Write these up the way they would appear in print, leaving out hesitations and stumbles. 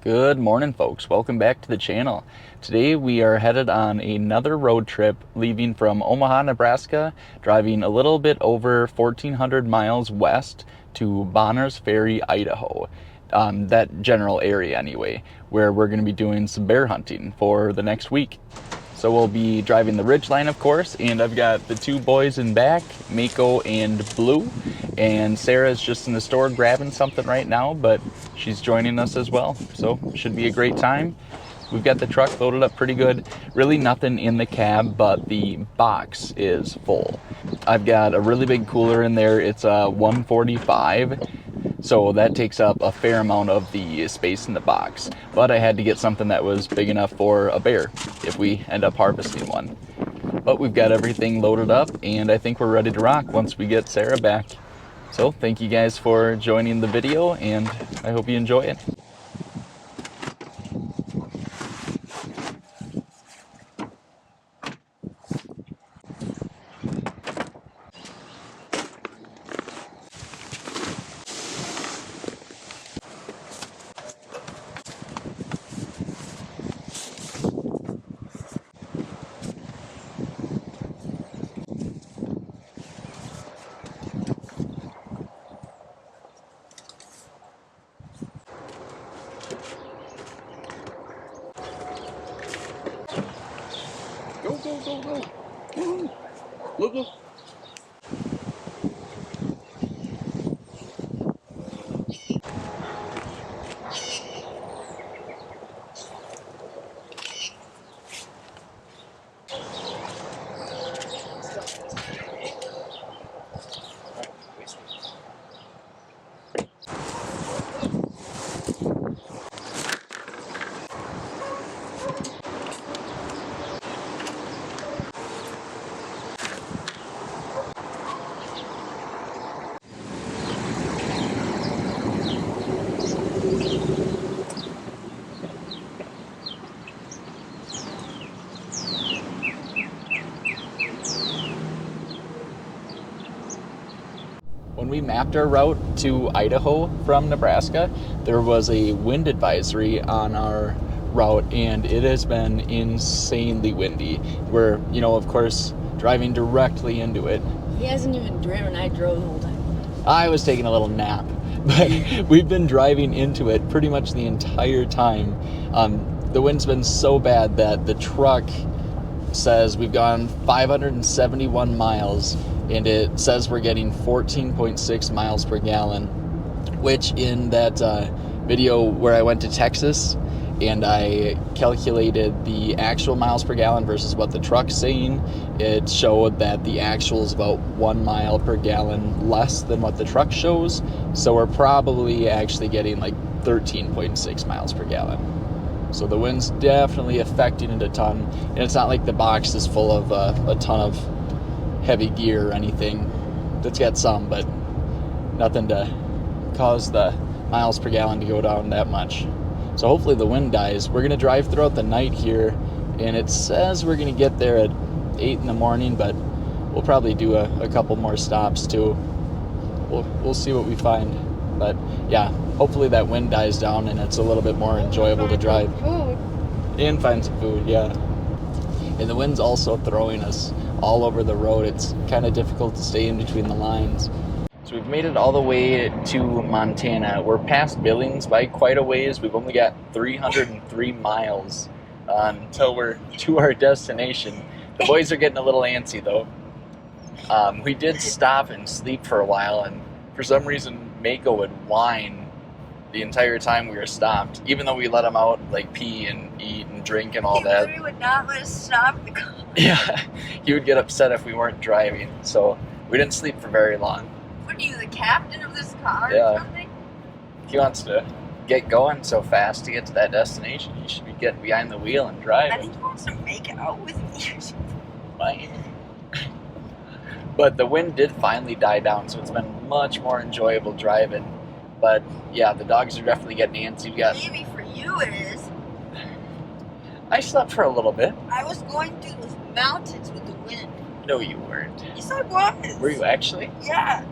Good morning, folks. Welcome back to the channel. Today we are headed on another road trip, leaving from Omaha, Nebraska, driving a little bit over 1,400 miles west to Bonners Ferry, Idaho. That general area anyway, where we're going to be doing some bear hunting for the next week. So we'll be driving the Ridgeline, of course, and I've got the two boys in back, Mako and Blue, and Sarah's just in the store grabbing something right now, but she's joining us as well, so should be a great time. We've got the truck loaded up pretty good. Really nothing in the cab, but the box is full. I've got a really big cooler in there. It's a 145. So that takes up a fair amount of the space in the box. But I had to get something that was big enough for a bear if we end up harvesting one. But we've got everything loaded up, and I think we're ready to rock once we get Sarah back. So thank you guys for joining the video, and I hope you enjoy it. Go, go, go, go. Woo-hoo. Look, look. When we mapped our route to Idaho from Nebraska, there was a wind advisory on our route, and it has been insanely windy. We're, of course, driving directly into it. He hasn't even driven. I drove the whole time. I was taking a little nap, but we've been driving into it pretty much the entire time. The wind's been so bad that the truck says we've gone 571 miles, and it says we're getting 14.6 miles per gallon, which in that video where I went to Texas and I calculated the actual miles per gallon versus what the truck's saying, it showed that the actual is about 1 mile per gallon less than what the truck shows. So we're probably actually getting like 13.6 miles per gallon. So the wind's definitely affecting it a ton, and it's not like the box is full of a ton of heavy gear or anything. That's got some, but nothing to cause the miles per gallon to go down that much. So hopefully the wind dies. We're gonna drive throughout the night here, and it says we're gonna get there at 8 in the morning, but we'll probably do a couple more stops too. We'll see what we find. But yeah, hopefully that wind dies down and it's a little bit more enjoyable to drive. Food. And find some food, yeah. And the wind's also throwing us all over the road. It's kind of difficult to stay in between the lines. So we've made it all the way to Montana. We're past Billings by quite a ways. We've only got 303 miles until we're to our destination. The boys are getting a little antsy though. We did stop and sleep for a while, and for some reason Mako would whine the entire time we were stopped, even though we let him out like pee and eat and drink and all that. He would not let us stop the car. Yeah, he would get upset if we weren't driving, so we didn't sleep for very long. What are you, the captain of this car Yeah. or something? He wants to get going so fast to get to that destination. He should be getting behind the wheel and I driving. think he wants to make out with me or something. Fine. But the wind did finally die down, so it's been much more enjoyable driving. But yeah, the dogs are definitely getting antsy. We got. Maybe for you it is. I slept for a little bit. I was going through the mountains with the wind. No, you weren't. Yes, I was. Were you actually? Yeah.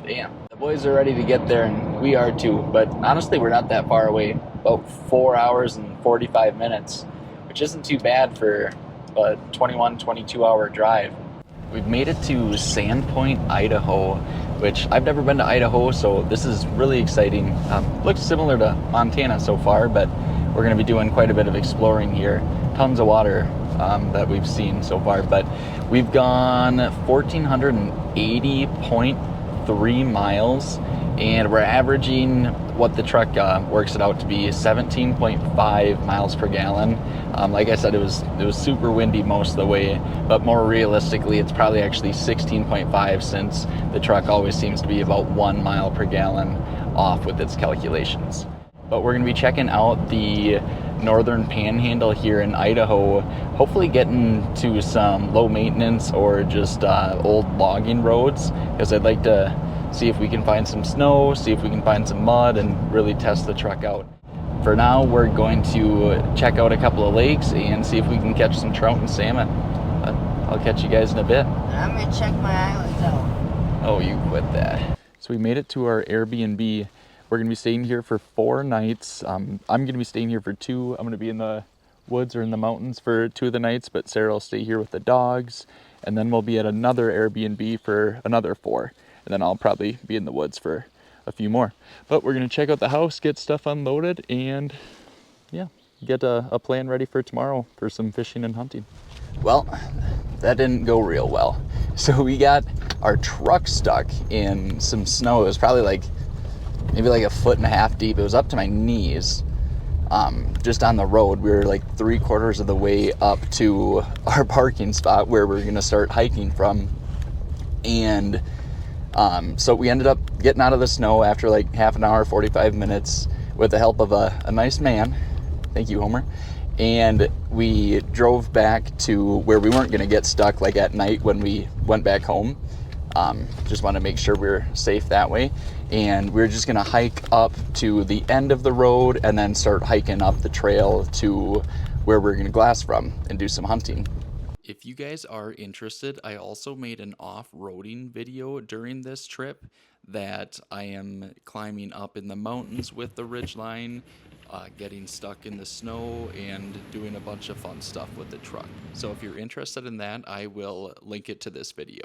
Damn. The boys are ready to get there, and we are too. But honestly, we're not that far away. about 4 hours and 45 minutes, which isn't too bad for a 21, 22-hour drive. We've made it to Sandpoint, Idaho, which I've never been to Idaho, so this is really exciting. Looks similar to Montana so far, but we're going to be doing quite a bit of exploring here. Tons of water that we've seen so far, but we've gone 1,480.3 miles, and we're averaging what the truck works it out to be 17.5 miles per gallon. Like I said, it was super windy most of the way, but more realistically, it's probably actually 16.5 since the truck always seems to be about 1 mile per gallon off with its calculations. But we're going to be checking out the northern panhandle here in Idaho, hopefully getting to some low maintenance or just old logging roads, because I'd like to see if we can find some snow, see if we can find some mud, and really test the truck out. For now, we're going to check out a couple of lakes and see if we can catch some trout and salmon. I'll catch you guys in a bit. I'm gonna check my islands out. Oh, you quit that. So we made it to our Airbnb. We're gonna be staying here for 4 nights. I'm gonna be staying here for 2. I'm gonna be in the woods or in the mountains for 2 of the nights, but Sarah will stay here with the dogs. And then we'll be at another Airbnb for another 4. And then I'll probably be in the woods for a few more. But we're gonna check out the house, get stuff unloaded, and yeah, get a plan ready for tomorrow for some fishing and hunting. Well, that didn't go real well. So we got our truck stuck in some snow. It was probably maybe like 1.5 feet deep. It was up to my knees. Just on the road. We were like 3/4 of the way up to our parking spot where we're gonna start hiking from. And so we ended up getting out of the snow after like half an hour, 45 minutes, with the help of a nice man. Thank you, Homer. And we drove back to where we weren't going to get stuck like at night when we went back home. Just want to make sure we're safe that way. And we're just going to hike up to the end of the road and then start hiking up the trail to where we're going to glass from and do some hunting. If you guys are interested, I also made an off-roading video during this trip that I am climbing up in the mountains with the Ridgeline, getting stuck in the snow, and doing a bunch of fun stuff with the truck. So if you're interested in that, I will link it to this video.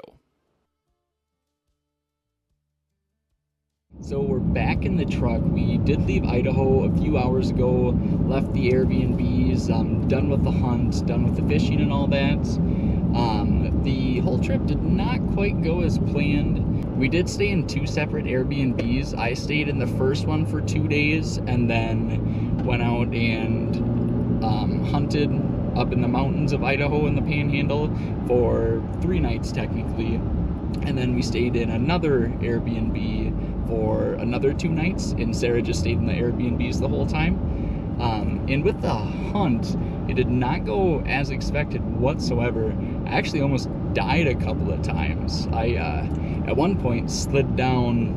So we're back in the truck. We did leave Idaho a few hours ago, left the Airbnbs, done with the hunt, done with the fishing and all that. The whole trip did not quite go as planned. We did stay in 2 separate Airbnbs. I stayed in the first one for 2 days and then went out and hunted up in the mountains of Idaho in the panhandle for 3 nights technically. And then we stayed in another Airbnb for another 2 nights, and Sarah just stayed in the Airbnbs the whole time. And with the hunt, it did not go as expected whatsoever. I actually almost died a couple of times. I, at one point, slid down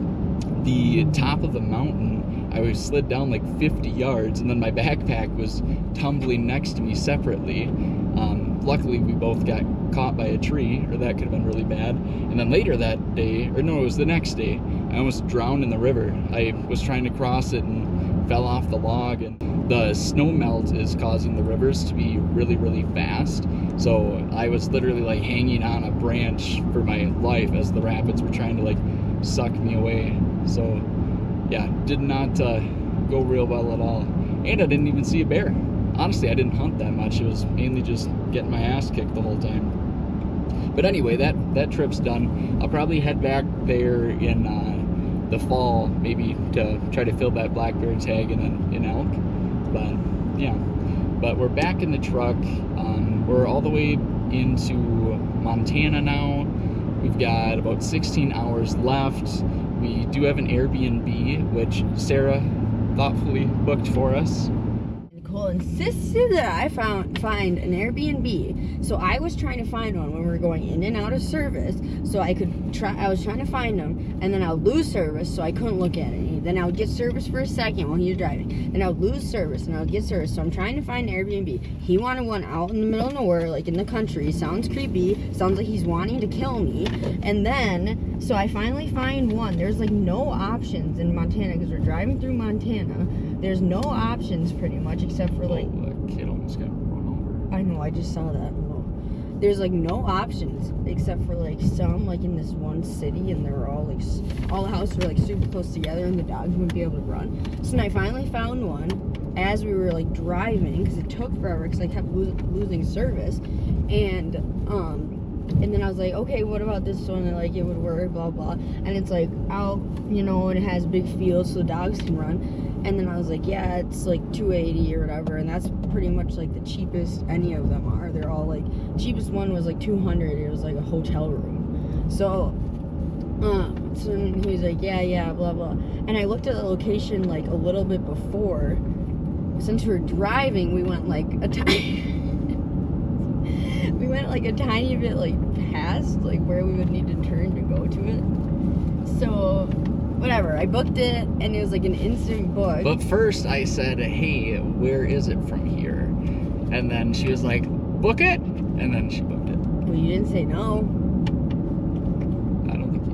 the top of the mountain. I slid down like 50 yards, and then my backpack was tumbling next to me separately. Luckily, we both got caught by a tree, or that could have been really bad. And then later that day, or no, it was the next day, I almost drowned in the river. I was trying to cross it and fell off the log, and the snow melt is causing the rivers to be really, really fast. So I was literally like hanging on a branch for my life as the rapids were trying to like suck me away. So yeah, did not go real well at all. And I didn't even see a bear. Honestly, I didn't hunt that much. It was mainly just getting my ass kicked the whole time. But anyway, that trip's done. I'll probably head back there in the fall, maybe to try to fill that black bear tag and then an elk. But yeah, but we're back in the truck. We're all the way into Montana now. We've got about 16 hours left. We do have an Airbnb, which Sarah thoughtfully booked for us. Nicole insisted that I find an Airbnb. So I was trying to find one when we were going in and out of service, so I was trying to find them, and then I would lose service, so I couldn't look at any. Then I would get service for a second while he was driving. Then I would lose service, and I would get service. So I'm trying to find an Airbnb. He wanted one out in the middle of nowhere, like in the country. Sounds creepy. Sounds like he's wanting to kill me. And then, so I finally find one. There's like no options in Montana because we're driving through Montana. there's no options pretty much except for like. Oh, a kid almost got run I know, I just saw that. There's like no options except for like some like in this one city, and they're all like all the houses were like super close together, and the dogs wouldn't be able to run. So then I finally found one as we were like driving, because it took forever because I kept losing service, and then I was like, okay, what about this one? And like it would work, blah blah. And it's like out, you know, and it has big fields so the dogs can run. And then I was like, yeah, it's like $280 or whatever, and that's pretty much like the cheapest any of them are. They're all like, cheapest one was like $200. It was like a hotel room. So then he was like, yeah, blah blah. And I looked at the location like a little bit before. Since we were driving, we went like a tiny bit like past like where we would need to turn to go to it. So whatever, I booked it, and it was like an instant book. But first I said, hey, where is it from here? And then she was like, book it? And then she booked it. Well, you didn't say no. I don't think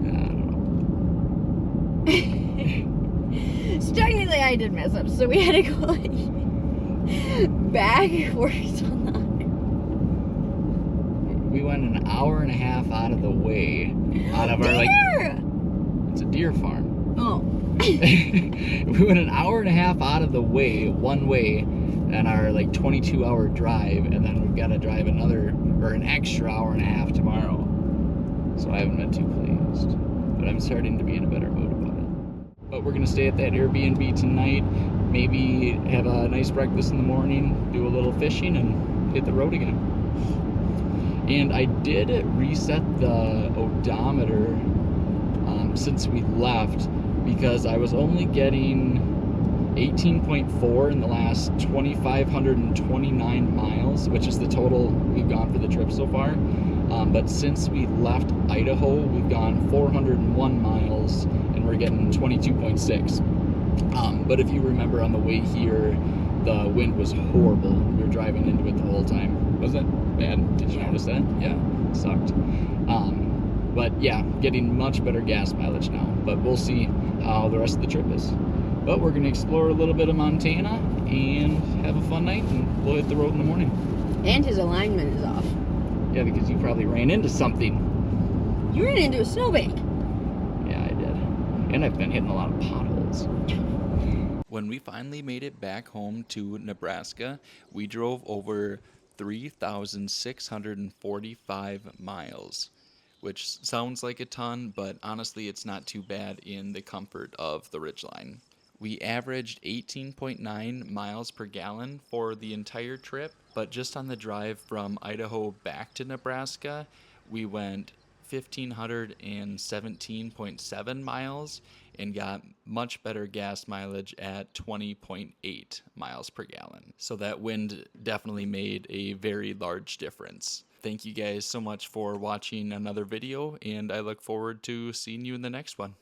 So technically I did mess up, so we had to go like backwards on the. We went an hour and a half out of the way. Out of our like. It's a deer farm. Oh. We went an hour and a half out of the way, one way, and our like 22-hour drive, and then we've got to drive an extra hour and a half tomorrow. So I haven't been too pleased, but I'm starting to be in a better mood about it. But we're gonna stay at that Airbnb tonight, maybe have a nice breakfast in the morning, do a little fishing, and hit the road again. And I did reset the odometer since we left, because I was only getting 18.4 in the last 2,529 miles, which is the total we've gone for the trip so far. But since we left Idaho, we've gone 401 miles, and we're getting 22.6. But if you remember, on the way here, the wind was horrible. We were driving into it the whole time. Wasn't it bad? Did you notice that? Yeah, it sucked. But yeah, getting much better gas mileage now. But we'll see how the rest of the trip is. But we're going to explore a little bit of Montana and have a fun night, and we'll hit the road in the morning. And his alignment is off. Yeah, because you probably ran into something. You ran into a snowbank. Yeah, I did. And I've been hitting a lot of potholes. When we finally made it back home to Nebraska, we drove over 3,645 miles. Which sounds like a ton, but honestly it's not too bad in the comfort of the Ridgeline. We averaged 18.9 miles per gallon for the entire trip, but just on the drive from Idaho back to Nebraska, we went 1,517.7 miles and got much better gas mileage at 20.8 miles per gallon. So that wind definitely made a very large difference. Thank you guys so much for watching another video, and I look forward to seeing you in the next one.